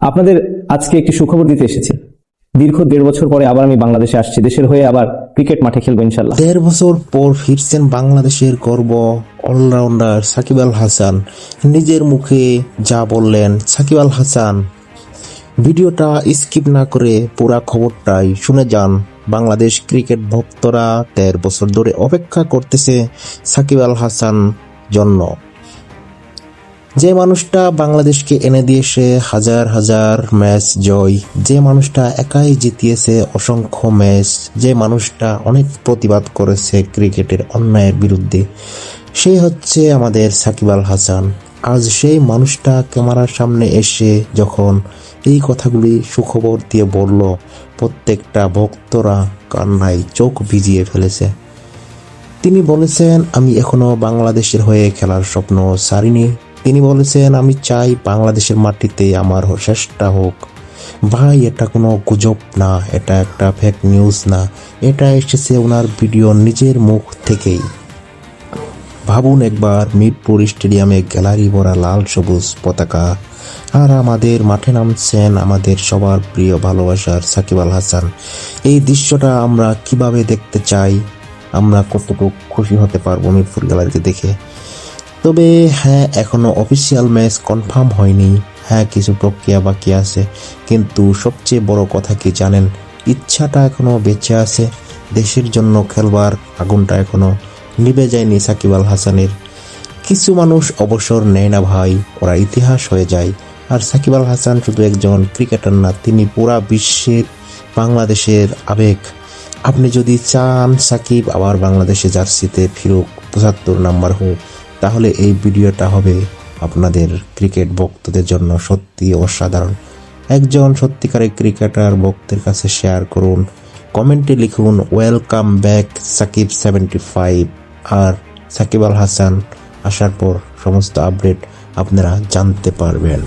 আপনাদের আজকে একটি সুখবর দিতে এসেছি। দীর্ঘ 1.5 বছর পরে আবার আমি বাংলাদেশে আসছি। দেশের হয়ে আবার ক্রিকেট মাঠে খেলবো ইনশাল্লাহ। 1.5 বছর পর ফিরছেন বাংলাদেশের গর্ব অলরাউন্ডার সাকিব আল হাসান। নিজের মুখে যা বললেন সাকিব আল হাসান, ভিডিওটা স্কিপ না করে পুরা খবরটাই শুনে যান। বাংলাদেশ ক্রিকেট ভক্তরা 1.5 বছর ধরে অপেক্ষা করতেছে সাকিব আল হাসান জন্য। যে মানুষটা বাংলাদেশকে এনে দিয়েছে হাজার হাজার ম্যাচ জয়, যে মানুষটা একাই জিতিয়েছে অসংখ্য ম্যাচ, যে মানুষটা অনেক প্রতিবাদ করেছে ক্রিকেটের অন্যায়ের বিরুদ্ধে, সে হচ্ছে আমাদের সাকিব আল হাসান। আজ সেই মানুষটা ক্যামেরার সামনে এসে যখন এই কথাগুলি সুখবর দিয়ে বলল, প্রত্যেকটা ভক্তরা কান্নায় চোখ ভিজিয়ে ফেলেছে। তিনি বলেছেন, আমি এখনো বাংলাদেশের হয়ে খেলার স্বপ্ন ছাড়িনি। তিনি বলেছেন, আমি চাই বাংলাদেশের মাটিতে আমার শেষটা হোক। ভাই, এটা কোনো গুজব না, এটা একটা ফেক নিউজ না, এটা এসেছে ওনার ভিডিও নিজের মুখ থেকেই। ভাবুন একবার, মিরপুর স্টেডিয়ামে গ্যালারি ভরা লাল সবুজ পতাকা, আর আমাদের মাঠে নামছেন আমাদের সবার প্রিয় ভালোবাসার সাকিব আল হাসান। এই দৃশ্যটা আমরা কিভাবে দেখতে চাই, আমরা কতটুকু খুশি হতে পারবো মিরপুর গ্যালারিতে দেখে। তবে হ্যাঁ, এখনো অফিসিয়াল ম্যাচ কনফার্ম হয়নি, হ্যাঁ কিছু প্রক্রিয়া বাকি আছে, কিন্তু সবচেয়ে বড় কথা কি জানেন, ইচ্ছাটা এখনো বেঁচে আছে। দেশের জন্য খেলবার আগুনটা এখনো নিভে যায়নি সাকিব আল হাসানের। কিছু মানুষ অবসর নেয় না ভাই, ওরা ইতিহাস হয়ে যায়। আর সাকিব আল হাসান শুধু একজন ক্রিকেটার না, তিনি পুরা বিশ্বের বাংলাদেশের আবেগ। আপনি যদি চান সাকিব আবার বাংলাদেশে জার্সিতে ফিরুক, 75 নাম্বার হোক, তাহলে এই ভিডিওটা হবে আপনাদের ক্রিকেট ভক্তদের জন্য সত্যি অসাধারণ। একজন সত্যিকারের ক্রিকেটার ভক্তের কাছে শেয়ার করুন, কমেন্টে লিখুন ওয়েলকাম ব্যাক সাকিব 75। আর সাকিব আল হাসান আসার পর সমস্ত আপডেট আপনারা জানতে পারবেন।